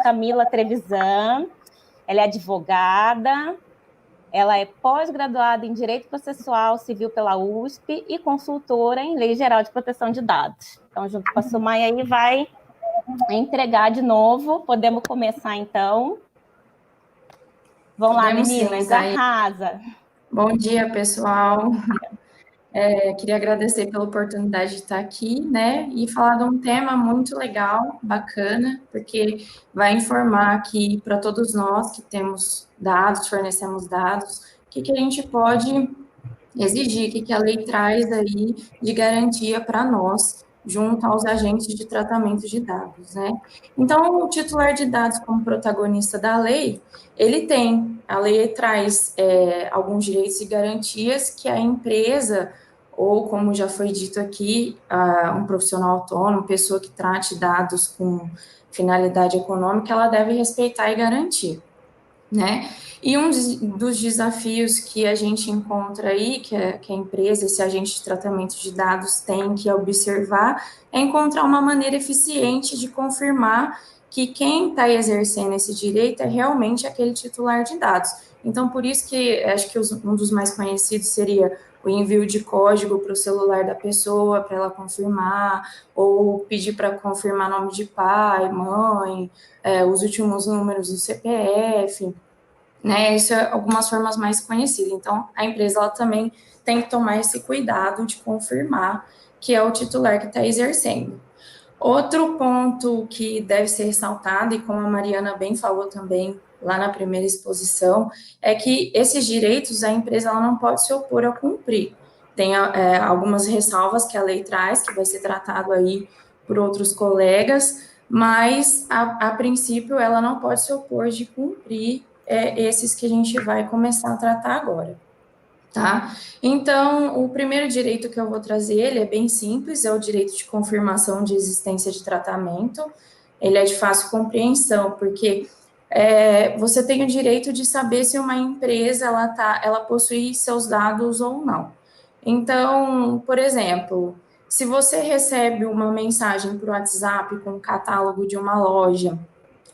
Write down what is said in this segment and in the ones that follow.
Camila Trevisan, ela é advogada, ela é pós-graduada em Direito Processual Civil pela USP e consultora em Lei Geral de Proteção de Dados. Então, junto com a Sumaya aí, vai entregar de novo. Podemos começar, então. Vamos lá, meninas, sim, arrasa. Bom dia, pessoal. Queria agradecer pela oportunidade de estar aqui, né, e falar de um tema muito legal, bacana, porque vai informar aqui para todos nós que temos dados, fornecemos dados, o que a gente pode exigir, o que a lei traz aí de garantia para nós, junto aos agentes de tratamento de dados, né? Então, o titular de dados como protagonista da lei, a lei traz alguns direitos e garantias que a empresa, ou como já foi dito aqui, um profissional autônomo, pessoa que trate dados com finalidade econômica, ela deve respeitar e garantir, né? E um dos desafios que a gente encontra aí, que a empresa, esse agente de tratamento de dados tem que observar, é encontrar uma maneira eficiente de confirmar que quem está exercendo esse direito é realmente aquele titular de dados. Então, por isso que acho que um dos mais conhecidos seria o envio de código para o celular da pessoa, para ela confirmar, ou pedir para confirmar nome de pai, mãe, os últimos números do CPF, né? Isso é algumas formas mais conhecidas. Então, a empresa ela também tem que tomar esse cuidado de confirmar que é o titular que está exercendo. Outro ponto que deve ser ressaltado, e como a Mariana bem falou também lá na primeira exposição, é que esses direitos a empresa ela não pode se opor a cumprir. Tem algumas ressalvas que a lei traz, que vai ser tratado aí por outros colegas, mas a princípio ela não pode se opor de cumprir esses que a gente vai começar a tratar agora. Tá? Então, o primeiro direito que eu vou trazer, ele é bem simples, é o direito de confirmação de existência de tratamento. Ele é de fácil compreensão, porque você tem o direito de saber se uma empresa ela possui seus dados ou não. Então, por exemplo, se você recebe uma mensagem por WhatsApp com o catálogo de uma loja,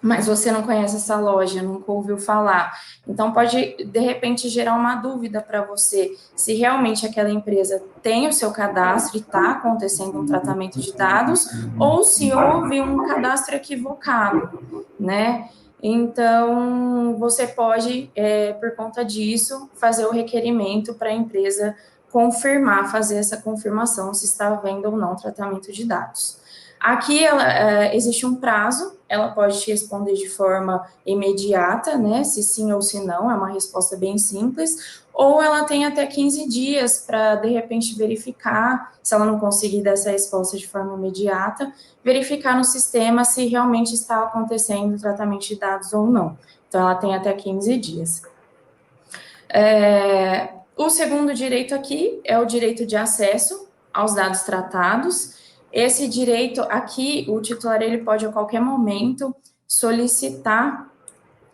mas você não conhece essa loja, nunca ouviu falar. Então, pode, de repente, gerar uma dúvida para você se realmente aquela empresa tem o seu cadastro e está acontecendo um tratamento de dados, ou se houve um cadastro equivocado, né? Então, você pode, por conta disso, fazer o requerimento para a empresa confirmar, fazer essa confirmação se está havendo ou não tratamento de dados. Aqui existe um prazo, ela pode te responder de forma imediata, né? Se sim ou se não, é uma resposta bem simples, ou ela tem até 15 dias para, de repente, verificar, se ela não conseguir dar essa resposta de forma imediata, verificar no sistema se realmente está acontecendo o tratamento de dados ou não. Então, ela tem até 15 dias. O segundo direito aqui é o direito de acesso aos dados tratados. Esse direito aqui, o titular ele pode a qualquer momento solicitar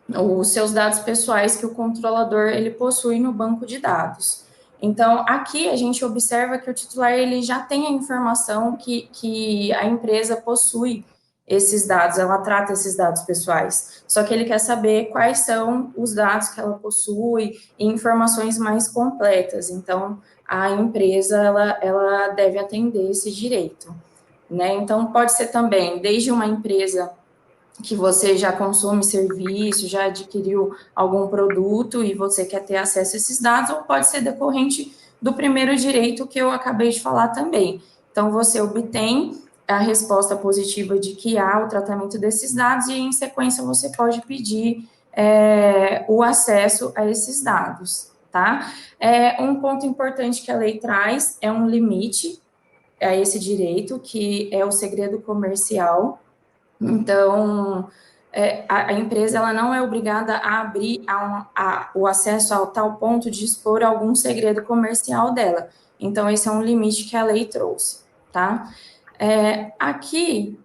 os seus dados pessoais que o controlador ele possui no banco de dados. Então, aqui a gente observa que o titular ele já tem a informação que a empresa possui esses dados, ela trata esses dados pessoais. Só que ele quer saber quais são os dados que ela possui e informações mais completas. Então, a empresa ela deve atender esse direito, né? Então, pode ser também desde uma empresa que você já consome serviço, já adquiriu algum produto e você quer ter acesso a esses dados, ou pode ser decorrente do primeiro direito que eu acabei de falar também. Então, você obtém a resposta positiva de que há o tratamento desses dados e, em sequência, você pode pedir o acesso a esses dados, tá? Um ponto importante que a lei traz é um limite a esse direito, que é o segredo comercial. Então, a empresa ela não é obrigada a abrir o acesso ao tal ponto de expor algum segredo comercial dela. Então, esse é um limite que a lei trouxe, tá? Aqui,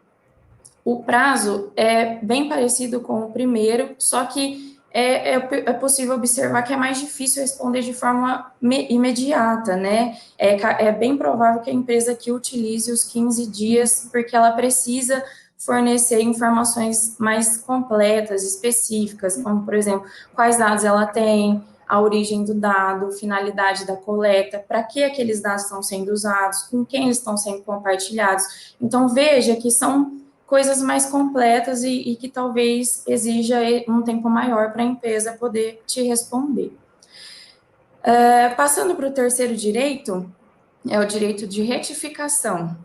o prazo é bem parecido com o primeiro, só que é possível observar que é mais difícil responder de forma imediata, né? É bem provável que a empresa aqui utilize os 15 dias, porque ela precisa fornecer informações mais completas, específicas, como, por exemplo, quais dados ela tem, a origem do dado, finalidade da coleta, para que aqueles dados estão sendo usados, com quem eles estão sendo compartilhados. Então, veja que são coisas mais completas e que talvez exija um tempo maior para a empresa poder te responder. Passando para o terceiro direito, é o direito de retificação.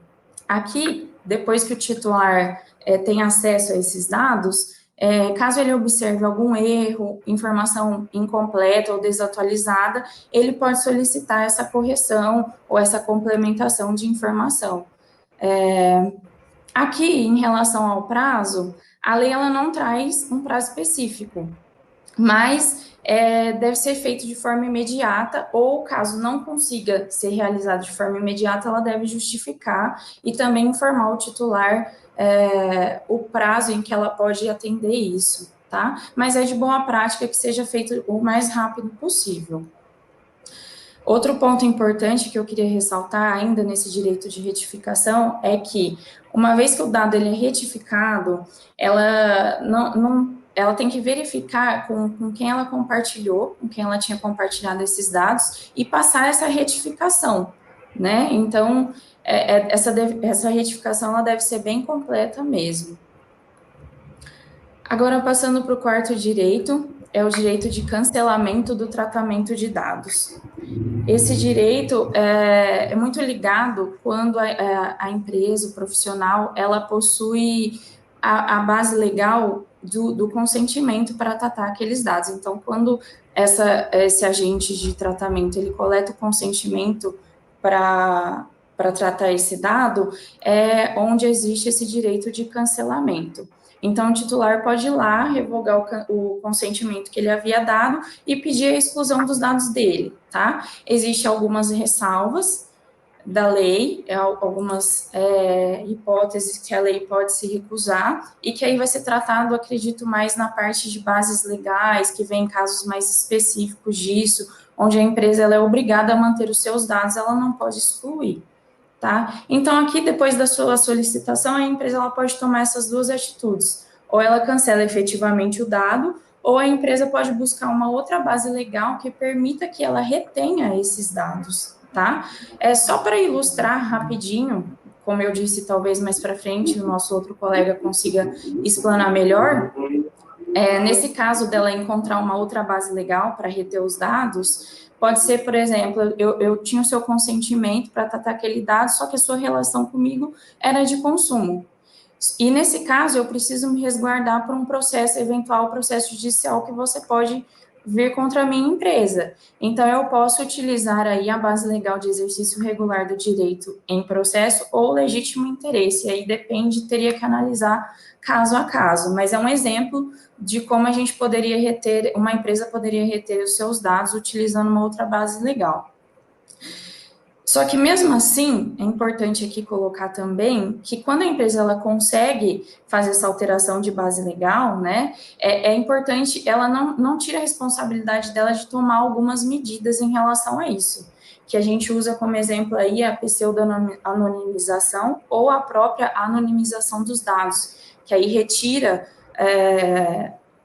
Aqui, depois que o titular tem acesso a esses dados, caso ele observe algum erro, informação incompleta ou desatualizada, ele pode solicitar essa correção ou essa complementação de informação. Aqui, em relação ao prazo, a lei ela não traz um prazo específico, mas deve ser feito de forma imediata, ou caso não consiga ser realizado de forma imediata, ela deve justificar e também informar o titular o prazo em que ela pode atender isso, tá? Mas é de boa prática que seja feito o mais rápido possível. Outro ponto importante que eu queria ressaltar ainda nesse direito de retificação é que, uma vez que o dado ele é retificado, ela ela tem que verificar com quem ela compartilhou, com quem ela tinha compartilhado esses dados e passar essa retificação, né? Então, essa retificação ela deve ser bem completa mesmo. Agora, passando para o quarto direito, é o direito de cancelamento do tratamento de dados. Esse direito é muito ligado quando a empresa, o profissional, ela possui a base legal do consentimento para tratar aqueles dados. Então, quando esse agente de tratamento, ele coleta o consentimento para tratar esse dado, é onde existe esse direito de cancelamento. Então, o titular pode ir lá, revogar o consentimento que ele havia dado e pedir a exclusão dos dados dele, tá? Existem algumas ressalvas da lei, algumas hipóteses que a lei pode se recusar, e que aí vai ser tratado, acredito, mais na parte de bases legais, que vem casos mais específicos disso, onde a empresa ela é obrigada a manter os seus dados, ela não pode excluir. Tá? Então, aqui, depois da sua solicitação, a empresa ela pode tomar essas duas atitudes. Ou ela cancela efetivamente o dado, ou a empresa pode buscar uma outra base legal que permita que ela retenha esses dados, tá? Só para ilustrar rapidinho, como eu disse, talvez mais para frente o nosso outro colega consiga explanar melhor. Nesse caso dela encontrar uma outra base legal para reter os dados, pode ser, por exemplo, eu tinha o seu consentimento para tratar aquele dado, só que a sua relação comigo era de consumo. E nesse caso, eu preciso me resguardar por um eventual processo judicial que você pode vir contra a minha empresa. Então, eu posso utilizar aí a base legal de exercício regular do direito em processo ou legítimo interesse. Aí depende, teria que analisar caso a caso, mas é um exemplo de como a gente poderia reter, uma empresa poderia reter os seus dados utilizando uma outra base legal. Só que mesmo assim, é importante aqui colocar também que quando a empresa ela consegue fazer essa alteração de base legal, né, é importante, ela não tira a responsabilidade dela de tomar algumas medidas em relação a isso, que a gente usa como exemplo aí a pseudo-anonimização ou a própria anonimização dos dados, que aí retira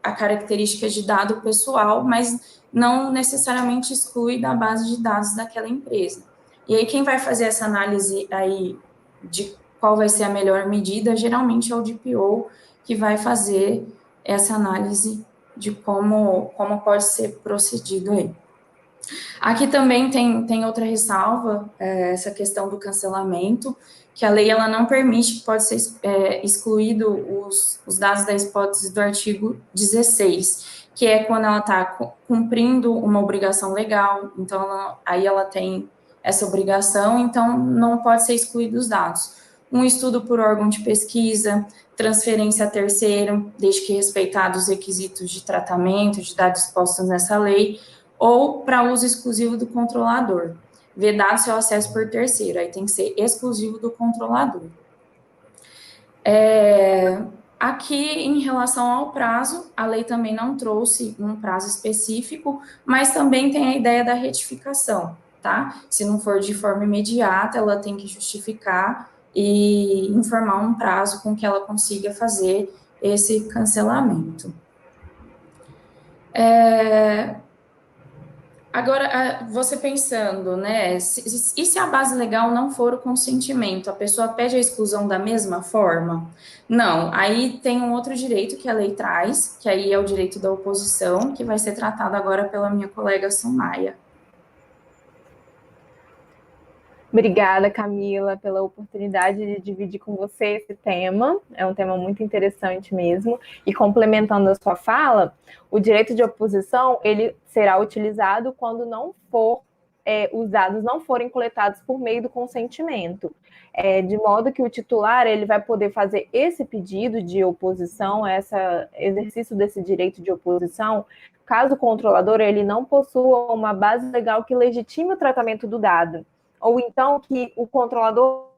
a característica de dado pessoal, mas não necessariamente exclui da base de dados daquela empresa. E aí, quem vai fazer essa análise aí de qual vai ser a melhor medida, geralmente é o DPO que vai fazer essa análise de como pode ser procedido aí. Aqui também tem outra ressalva, essa questão do cancelamento, que a lei ela não permite que pode ser excluído os dados da hipótese do artigo 16, que é quando ela está cumprindo uma obrigação legal, então aí ela tem essa obrigação, então não pode ser excluído os dados. Um estudo por órgão de pesquisa, transferência a terceiro, desde que respeitados os requisitos de tratamento, de dados expostos nessa lei, ou para uso exclusivo do controlador. Vedado seu acesso por terceiro, aí tem que ser exclusivo do controlador. Aqui, em relação ao prazo, a lei também não trouxe um prazo específico, mas também tem a ideia da retificação, tá? Se não for de forma imediata, ela tem que justificar e informar um prazo com que ela consiga fazer esse cancelamento. Agora, você pensando, né, e se a base legal não for o consentimento, a pessoa pede a exclusão da mesma forma? Não, aí tem um outro direito que a lei traz, que aí é o direito da oposição, que vai ser tratado agora pela minha colega Sumaia. Obrigada, Camila, pela oportunidade de dividir com você esse tema. É um tema muito interessante mesmo. E complementando a sua fala, o direito de oposição ele será utilizado quando não for os dados não forem coletados por meio do consentimento, de modo que o titular ele vai poder fazer esse pedido de oposição, esse exercício desse direito de oposição, caso o controlador ele não possua uma base legal que legitime o tratamento do dado, ou então que o controlador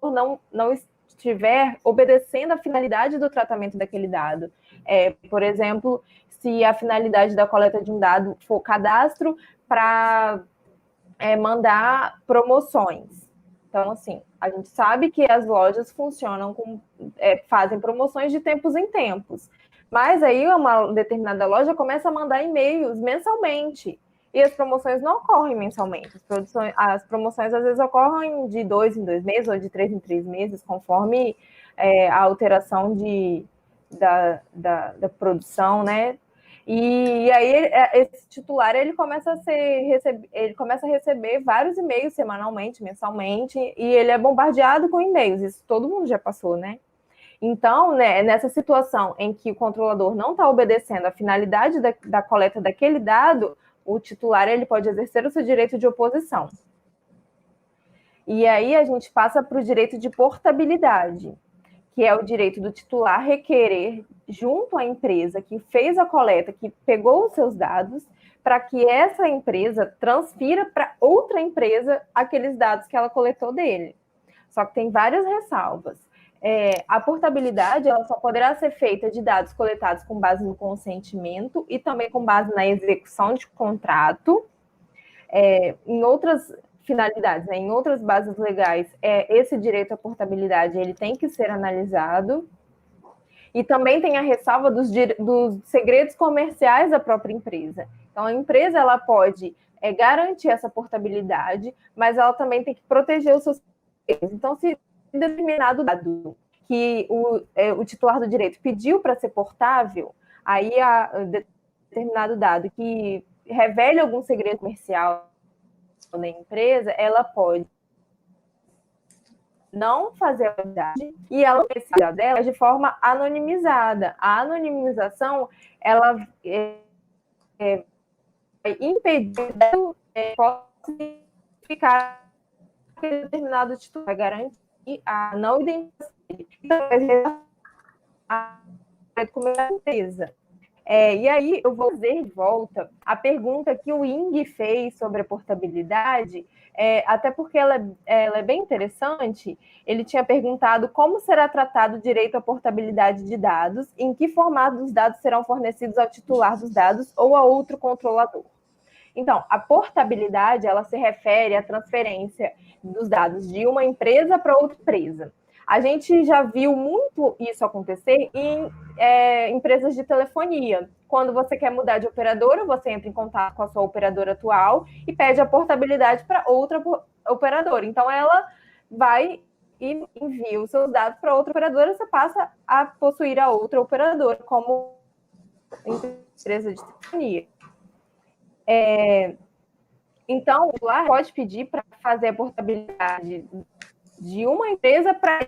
não estiver obedecendo a finalidade do tratamento daquele dado. Por exemplo, se a finalidade da coleta de um dado for cadastro para mandar promoções. Então, assim, a gente sabe que as lojas funcionam fazem promoções de tempos em tempos. Mas aí uma determinada loja começa a mandar e-mails mensalmente. E as promoções não ocorrem mensalmente. As promoções às vezes ocorrem de 2 em 2 meses ou de 3 em 3 meses, conforme a alteração da produção, né? E aí esse titular ele começa a receber vários e-mails semanalmente, mensalmente, e ele é bombardeado com e-mails. Isso todo mundo já passou, né? Então, né, nessa situação em que o controlador não está obedecendo a finalidade da coleta daquele dado, o titular ele pode exercer o seu direito de oposição. E aí a gente passa para o direito de portabilidade, que é o direito do titular requerer, junto à empresa que fez a coleta, que pegou os seus dados, para que essa empresa transfira para outra empresa aqueles dados que ela coletou dele. Só que tem várias ressalvas. A portabilidade ela só poderá ser feita de dados coletados com base no consentimento e também com base na execução de contrato. Em outras finalidades, né, em outras bases legais, esse direito à portabilidade ele tem que ser analisado. E também tem a ressalva dos segredos comerciais da própria empresa. Então, a empresa ela pode garantir essa portabilidade, mas ela também tem que proteger os seus segredos. Então, se determinado dado que o titular do direito pediu para ser portável, aí determinado dado que revele algum segredo comercial da empresa, ela pode não fazer a verdade e ela precisa dela de forma anonimizada. A anonimização ela vai impedir que possa ficar determinado titular, vai garantir a não identificação como empresa. E aí eu vou fazer de volta a pergunta que o Ing fez sobre a portabilidade, até porque ela é bem interessante. Ele tinha perguntado como será tratado o direito à portabilidade de dados, em que formato os dados serão fornecidos ao titular dos dados ou a outro controlador. Então, a portabilidade ela se refere à transferência dos dados de uma empresa para outra empresa. A gente já viu muito isso acontecer em empresas de telefonia. Quando você quer mudar de operadora, você entra em contato com a sua operadora atual e pede a portabilidade para outra operadora. Então, ela vai e envia os seus dados para outra operadora, você passa a possuir a outra operadora como empresa de telefonia. Então, o titular pode pedir para fazer a portabilidade de uma empresa para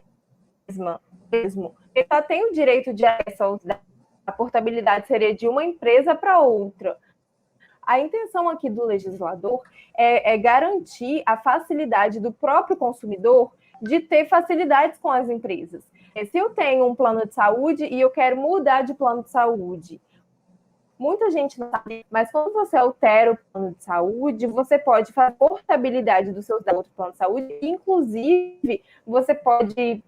mesmo. Ele só tem o direito de acesso aos dados. A portabilidade seria de uma empresa para outra. A intenção aqui do legislador é garantir a facilidade do próprio consumidor de ter facilidades com as empresas. Se eu tenho um plano de saúde e eu quero mudar de plano de saúde, muita gente não sabe, mas quando você altera o plano de saúde, você pode fazer portabilidade dos seus dados do outro plano de saúde, inclusive você pode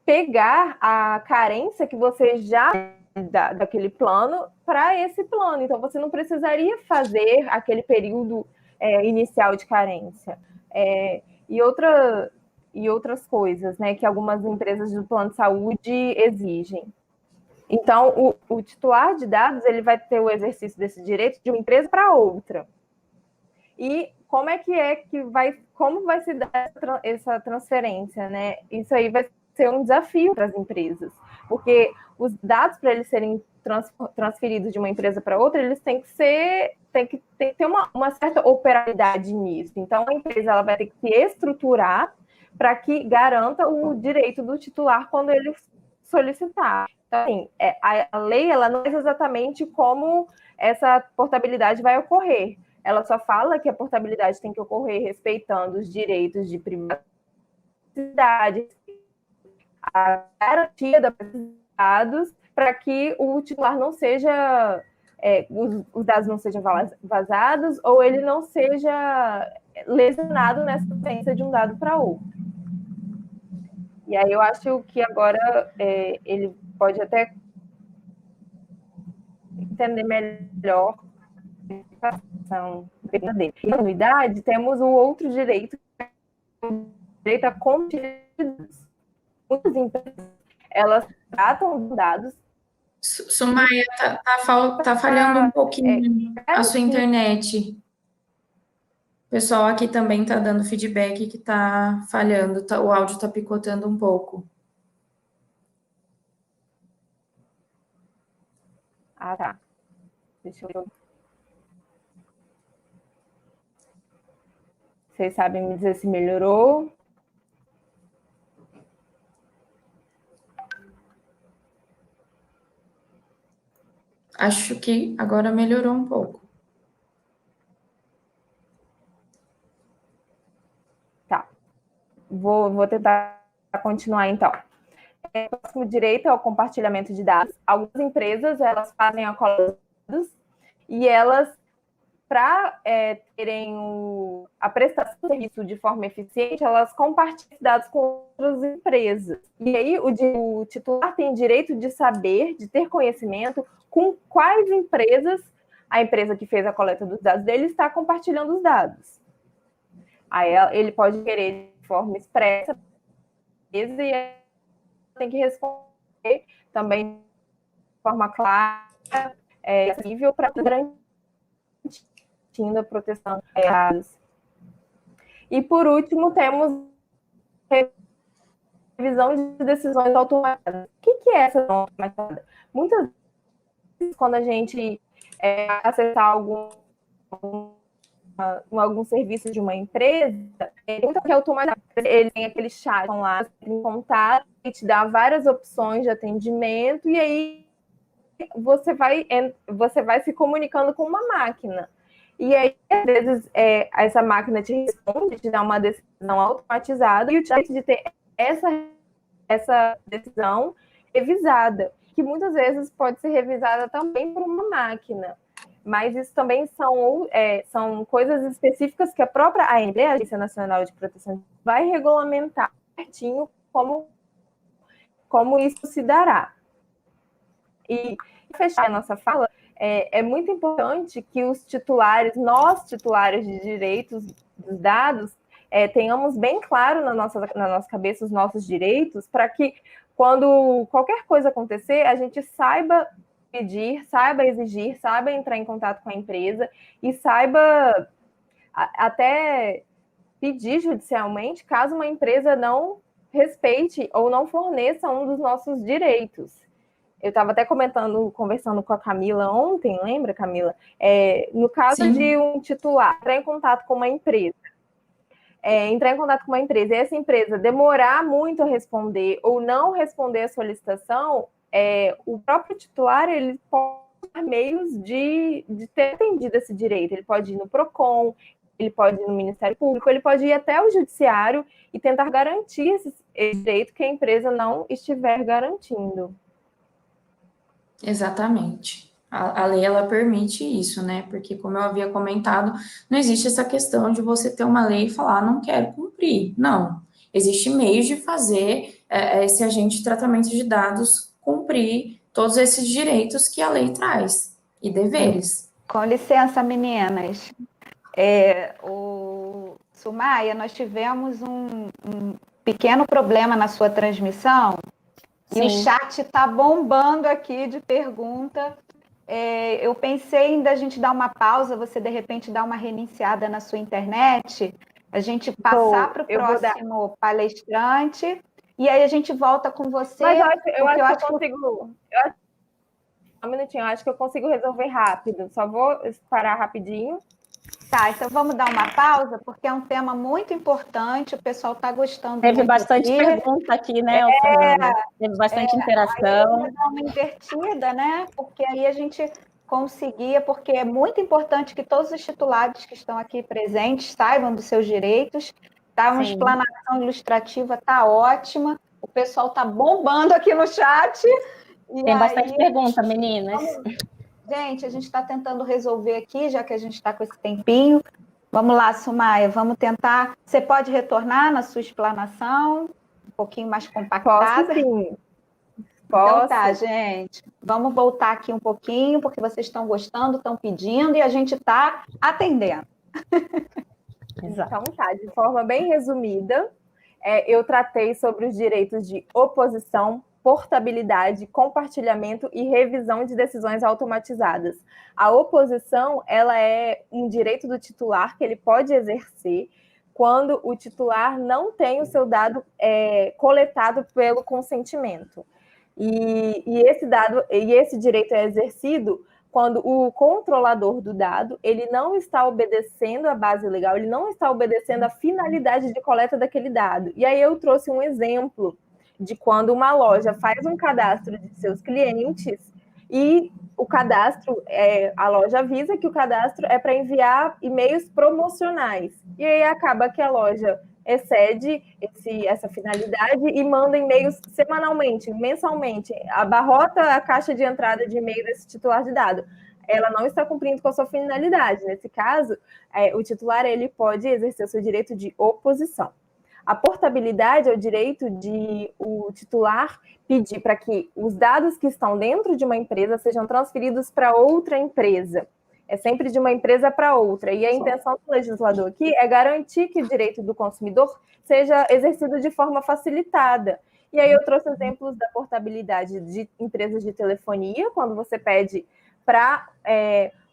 pegar a carência que você já daquele plano para esse plano. Então, você não precisaria fazer aquele período inicial de carência. E outra e outras coisas, né, que algumas empresas do plano de saúde exigem. Então, o titular de dados ele vai ter o exercício desse direito de uma empresa para outra. E como vai se dar essa transferência, né? Isso aí vai ser um desafio para as empresas, porque os dados, para eles serem transferidos de uma empresa para outra, eles têm que ter uma certa operabilidade nisso. Então, a empresa ela vai ter que se estruturar para que garanta o direito do titular quando ele solicitar. Então, assim, a lei ela não diz exatamente como essa portabilidade vai ocorrer. Ela só fala que a portabilidade tem que ocorrer respeitando os direitos de privacidade, a garantia da privacidade dos dados, para que o titular não seja, os dados não sejam vazados ou ele não seja lesionado nessa transferência de um dado para outro. E aí eu acho que agora ele pode até entender melhor dele. E na unidade, temos o outro direito, o direito à compartilhamento. Muitas empresas, elas tratam os dados. Sumaia, tá falhando um pouquinho a sua internet. O pessoal aqui também está dando feedback que está falhando, o áudio está picotando um pouco. Ah, tá. Deixa eu... Vocês sabem me dizer se melhorou? Acho que agora melhorou um pouco. Tá. Vou tentar continuar, então. O próximo direito é o compartilhamento de dados. Algumas empresas, elas fazem a coleta de dados e elas, para terem a prestação de serviço de forma eficiente, elas compartilham dados com outras empresas. E aí o titular tem direito de saber, de ter conhecimento com quais empresas a empresa que fez a coleta dos dados dele está compartilhando os dados. Aí ele pode querer de forma expressa e tem que responder também de forma clara, acessível, para garantir a proteção de dados. E, por último, temos revisão de decisões automatizadas. O que é essa decisão automatizada? Muitas vezes, quando a gente acessar algum serviço de uma empresa, muita que é automatizado. Ele tem aquele chat lá, em contato, e te dá várias opções de atendimento, e aí você vai se comunicando com uma máquina. E aí, às vezes, essa máquina te responde, te dá uma decisão automatizada, e o direito de ter essa decisão revisada, que muitas vezes pode ser revisada também por uma máquina. Mas isso também são coisas específicas que a própria ANP, a Agência Nacional de Proteção, vai regulamentar certinho como isso se dará. E, para fechar a nossa fala, é muito importante que nós titulares de direitos dos dados, tenhamos bem claro na nossa cabeça os nossos direitos, para que, quando qualquer coisa acontecer, a gente saiba pedir, saiba exigir, saiba entrar em contato com a empresa e saiba até pedir judicialmente caso uma empresa não respeite ou não forneça um dos nossos direitos. Eu estava até conversando com a Camila ontem, lembra, Camila? No caso Sim. de um titular entrar em contato com uma empresa, e essa empresa demorar muito a responder ou não responder a solicitação, o próprio titular ele pode ter meios de ter atendido esse direito. Ele pode ir no PROCON, ele pode ir no Ministério Público, ele pode ir até o Judiciário e tentar garantir esse direito que a empresa não estiver garantindo. Exatamente. A lei, ela permite isso, né? Porque, como eu havia comentado, não existe essa questão de você ter uma lei e falar, não quero cumprir. Não. Existe meios de fazer esse agente de tratamento de dados cumprir todos esses direitos que a lei traz e deveres. Com licença, meninas. O Sumaia, nós tivemos pequeno problema na sua transmissão. Sim. E o chat está bombando aqui de pergunta. Eu pensei em da gente dar uma pausa, você de repente dar uma reiniciada na sua internet, a gente passar para o próximo palestrante, e aí a gente volta com você. Mas eu acho que eu consigo. Um minutinho, eu acho que eu consigo resolver rápido. Só vou parar rapidinho. Tá, então vamos dar uma pausa, porque é um tema muito importante, o pessoal está gostando. Teve bastante pergunta aqui, né, Fernanda? Teve bastante interação. Aí dar uma invertida, né? Porque aí a gente conseguia, porque é muito importante que todos os titulares que estão aqui presentes saibam dos seus direitos. Tá? Uma explanação ilustrativa tá ótima, o pessoal tá bombando aqui no chat. Tem bastante pergunta, meninas. Gente, a gente está tentando resolver aqui, já que a gente está com esse tempinho. Vamos lá, Sumaia, vamos tentar. Você pode retornar na sua explanação, um pouquinho mais compactada? Posso, sim. Então tá, gente. Vamos voltar aqui um pouquinho, porque vocês estão gostando, estão pedindo, e a gente está atendendo. Então tá, de forma bem resumida, eu tratei sobre os direitos de oposição, portabilidade, compartilhamento e revisão de decisões automatizadas. A oposição, ela é um direito do titular que ele pode exercer quando o titular não tem o seu dado coletado pelo consentimento. E esse direito é exercido quando o controlador do dado ele não está obedecendo a base legal, ele não está obedecendo a finalidade de coleta daquele dado. E aí eu trouxe um exemplo de quando uma loja faz um cadastro de seus clientes e o cadastro, a loja avisa que o cadastro é para enviar e-mails promocionais. E aí acaba que a loja excede essa finalidade e manda e-mails semanalmente, mensalmente, abarrota a caixa de entrada de e-mail desse titular de dado. Ela não está cumprindo com a sua finalidade. Nesse caso, o titular ele pode exercer o seu direito de oposição. A portabilidade é o direito de o titular pedir para que os dados que estão dentro de uma empresa sejam transferidos para outra empresa. É sempre de uma empresa para outra. E a intenção do legislador aqui é garantir que o direito do consumidor seja exercido de forma facilitada. E aí eu trouxe exemplos da portabilidade de empresas de telefonia, quando você pede para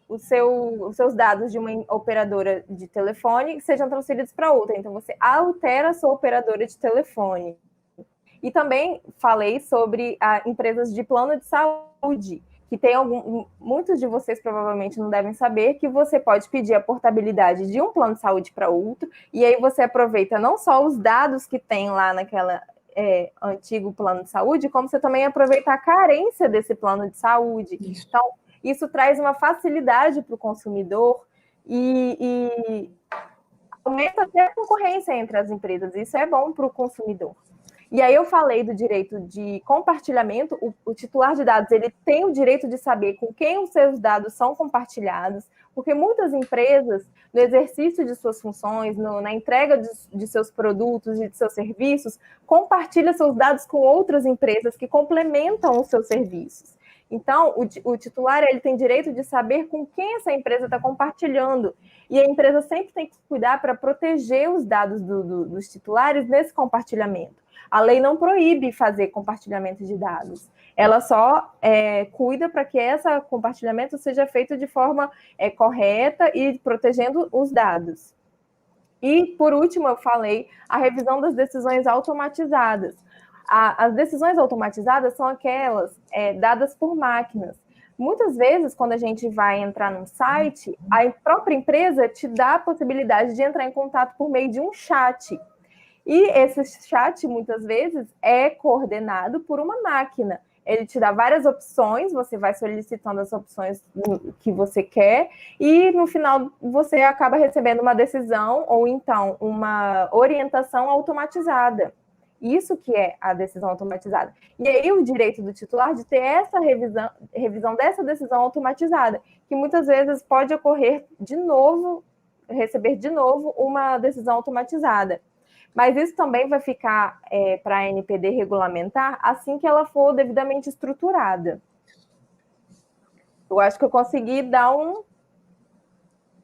os seus dados de uma operadora de telefone sejam transferidos para outra. Então, você altera a sua operadora de telefone. E também falei sobre empresas de plano de saúde, que tem muitos de vocês provavelmente não devem saber que você pode pedir a portabilidade de um plano de saúde para outro, e aí você aproveita não só os dados que tem lá naquela antigo plano de saúde, como você também aproveita a carência desse plano de saúde. Isso. Então, isso traz uma facilidade para o consumidor e aumenta até a concorrência entre as empresas. Isso é bom para o consumidor. E aí eu falei do direito de compartilhamento. O titular de dados ele tem o direito de saber com quem os seus dados são compartilhados, porque muitas empresas, no exercício de suas funções, na entrega de seus produtos e de seus serviços, compartilham seus dados com outras empresas que complementam os seus serviços. Então, o titular ele tem direito de saber com quem essa empresa está compartilhando. E a empresa sempre tem que cuidar para proteger os dados dos titulares nesse compartilhamento. A lei não proíbe fazer compartilhamento de dados. Ela só cuida para que esse compartilhamento seja feito de forma correta e protegendo os dados. E, por último, eu falei a revisão das decisões automatizadas. As decisões automatizadas são aquelas dadas por máquinas. Muitas vezes, quando a gente vai entrar num site, a própria empresa te dá a possibilidade de entrar em contato por meio de um chat. E esse chat, muitas vezes, é coordenado por uma máquina. Ele te dá várias opções, você vai solicitando as opções que você quer, e no final você acaba recebendo uma decisão ou então uma orientação automatizada. Isso que é a decisão automatizada. E aí o direito do titular de ter essa revisão dessa decisão automatizada, que muitas vezes pode ocorrer de novo, receber de novo uma decisão automatizada. Mas isso também vai ficar para a ANPD regulamentar assim que ela for devidamente estruturada. Eu acho que eu consegui dar um...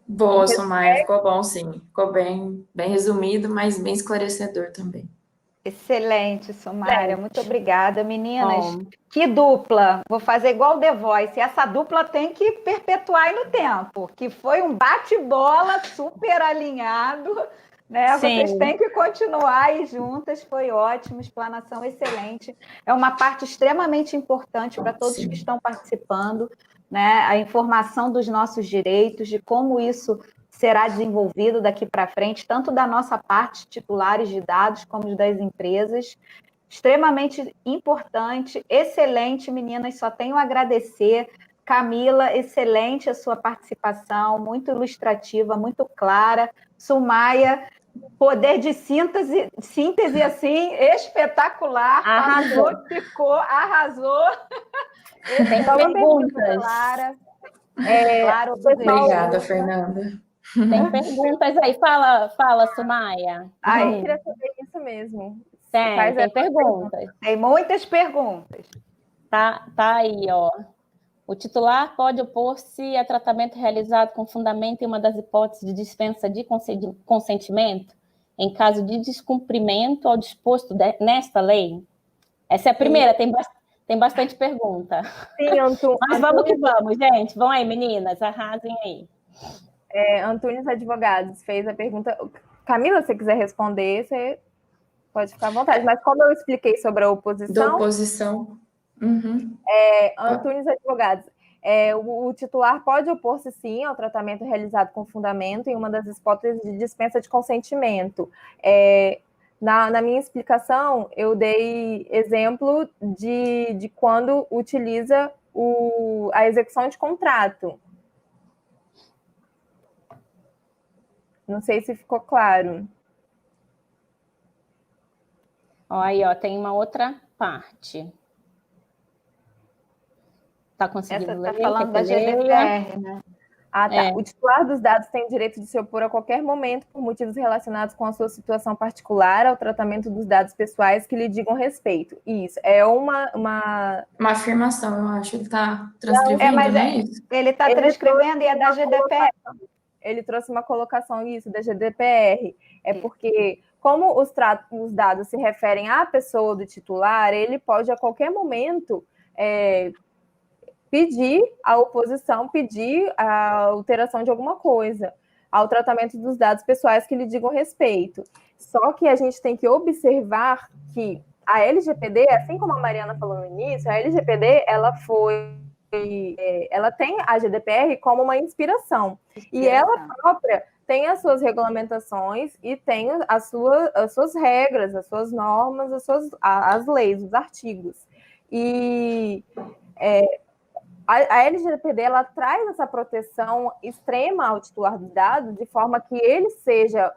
Boa, Sumaia, ficou bom, sim. Ficou bem resumido, mas bem esclarecedor também. Excelente, Sumária. Muito obrigada, meninas. Bom. Que dupla. Vou fazer igual The Voice. Essa dupla tem que perpetuar aí no tempo, que foi um bate-bola super alinhado, né? Sim. Vocês têm que continuar aí juntas. Foi ótimo, explanação excelente. É uma parte extremamente importante para todos que estão participando, né? A informação dos nossos direitos, de como isso será desenvolvido daqui para frente, tanto da nossa parte, titulares de dados, como das empresas. Extremamente importante, excelente, meninas, só tenho a agradecer. Camila, excelente a sua participação, muito ilustrativa, muito clara. Sumaia, poder de síntese assim, espetacular. Arrasou. Arrasou. Tem perguntas. Clara. Claro, obrigada, Fernanda. Tem perguntas aí. Fala, Sumaia. Eu queria saber isso mesmo. Tem perguntas. Tem muitas perguntas. Tá aí, ó. O titular pode opor-se a tratamento realizado com fundamento em uma das hipóteses de dispensa de consentimento, em caso de descumprimento ao disposto nesta lei? Essa é a primeira, tem bastante pergunta. Sim, Mas vamos que vamos, gente. Vão aí, meninas, arrasem aí. Antunes Advogados fez a pergunta. Camila, se você quiser responder, você pode ficar à vontade. Mas como eu expliquei sobre a oposição... Da oposição. Uhum. Antunes Advogados. O titular pode opor-se, sim, ao tratamento realizado com fundamento em uma das hipóteses de dispensa de consentimento. Na minha explicação, eu dei exemplo de quando utiliza a execução de contrato. Não sei se ficou claro. Aí, tem uma outra parte. Tá conseguindo ler? Está falando da GDPR, né? Ah, tá. O titular dos dados tem o direito de se opor a qualquer momento por motivos relacionados com a sua situação particular ao tratamento dos dados pessoais que lhe digam respeito. Isso, é uma afirmação, eu acho. Ele está transcrevendo, não é isso? Ele está transcrevendo e é da GDPR. Ele trouxe uma colocação, isso, da GDPR. Porque, como os dados se referem à pessoa do titular, ele pode, a qualquer momento... pedir à oposição, pedir a alteração de alguma coisa ao tratamento dos dados pessoais que lhe digam respeito. Só que a gente tem que observar que a LGPD, assim como a Mariana falou no início, a LGPD, ela tem a GDPR como uma inspiração. E ela própria tem as suas regulamentações e tem as suas regras, as suas normas, as leis, os artigos. E... a LGPD, ela traz essa proteção extrema ao titular dos dados, de forma que ele seja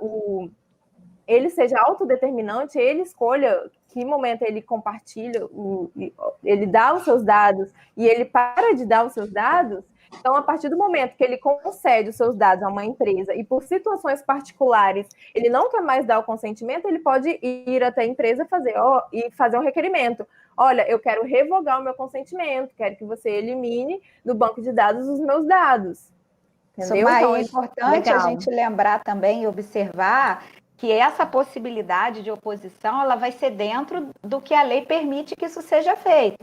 autodeterminante, ele escolha que momento ele compartilha, ele dá os seus dados e ele para de dar os seus dados. Então, a partir do momento que ele concede os seus dados a uma empresa e por situações particulares ele não quer mais dar o consentimento, ele pode ir até a empresa e fazer um requerimento. Olha, eu quero revogar o meu consentimento, quero que você elimine do banco de dados os meus dados. Entendeu? Então, é importante a gente lembrar também e observar que essa possibilidade de oposição ela vai ser dentro do que a lei permite que isso seja feito.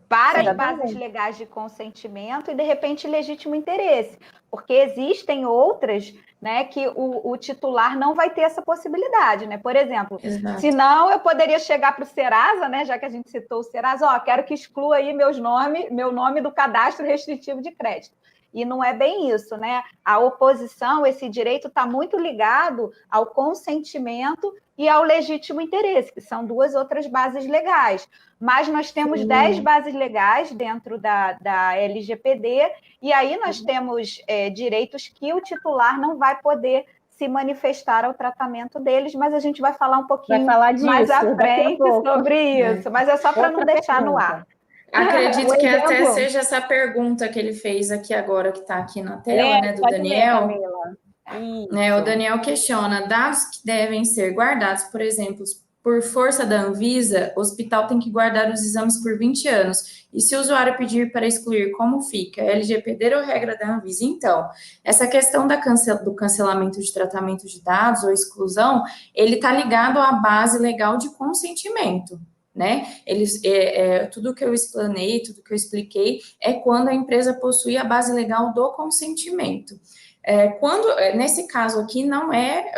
Para as bases legais de consentimento e, de repente, legítimo interesse. Porque existem outras, né, que o titular não vai ter essa possibilidade, né? Por exemplo, senão eu poderia chegar para o Serasa, né, já que a gente citou o Serasa, quero que exclua aí meu nome do cadastro restritivo de crédito. E não é bem isso, né? A oposição, esse direito está muito ligado ao consentimento e ao legítimo interesse, que são duas outras bases legais. Mas nós temos 10 bases legais dentro da LGPD, e aí nós temos direitos que o titular não vai poder se manifestar ao tratamento deles, mas a gente vai falar um pouquinho mais à frente sobre isso, mas é só para não deixar no ar. Acredito que até seja essa pergunta que ele fez aqui agora, que está aqui na tela, né, do Daniel. O Daniel questiona, dados que devem ser guardados, por exemplo, por força da Anvisa, o hospital tem que guardar os exames por 20 anos. E se o usuário pedir para excluir, como fica? É LGPD ou regra da Anvisa? Então, essa questão do cancelamento de tratamento de dados ou exclusão, ele está ligado à base legal de consentimento, né? Tudo que eu explanei, tudo que eu expliquei, é quando a empresa possui a base legal do consentimento. Nesse caso aqui, não é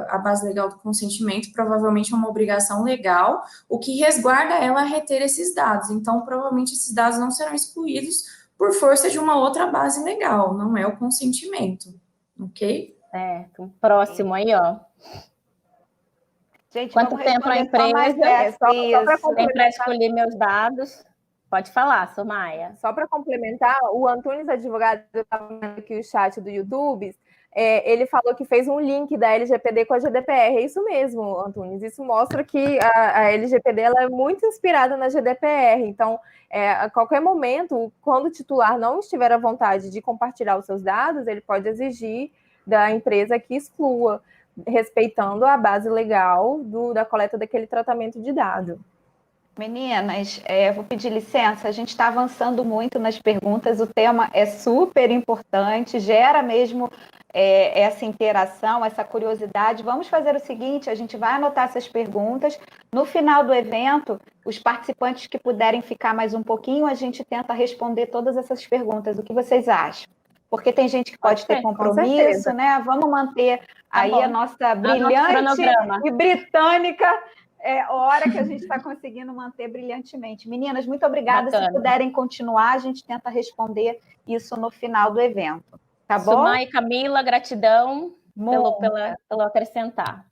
a base legal do consentimento, provavelmente é uma obrigação legal, o que resguarda ela a reter esses dados. Então, provavelmente, esses dados não serão excluídos por força de uma outra base legal, não é o consentimento, ok? Certo. Próximo aí, ó. Gente, Quanto tempo a empresa tem para escolher meus dados? Pode falar, Somaia. Só para complementar, o Antunes Advogado, eu estava vendo aqui o chat do YouTube, ele falou que fez um link da LGPD com a GDPR. É isso mesmo, Antunes. Isso mostra que a LGPD ela é muito inspirada na GDPR. Então, a qualquer momento, quando o titular não estiver à vontade de compartilhar os seus dados, ele pode exigir da empresa que exclua, respeitando a base legal da coleta daquele tratamento de dado. Meninas, vou pedir licença, a gente está avançando muito nas perguntas, o tema é super importante, gera mesmo essa interação, essa curiosidade. Vamos fazer o seguinte, a gente vai anotar essas perguntas, no final do evento, os participantes que puderem ficar mais um pouquinho, a gente tenta responder todas essas perguntas, o que vocês acham? Porque tem gente que pode ter compromisso, né? Vamos manter aí a nossa brilhante e britânica hora que a gente está conseguindo manter brilhantemente. Meninas, muito obrada. Bacana. Se puderem continuar, a gente tenta responder isso no final do evento. Tá bom? Sumai e Camila, gratidão pelo acrescentar.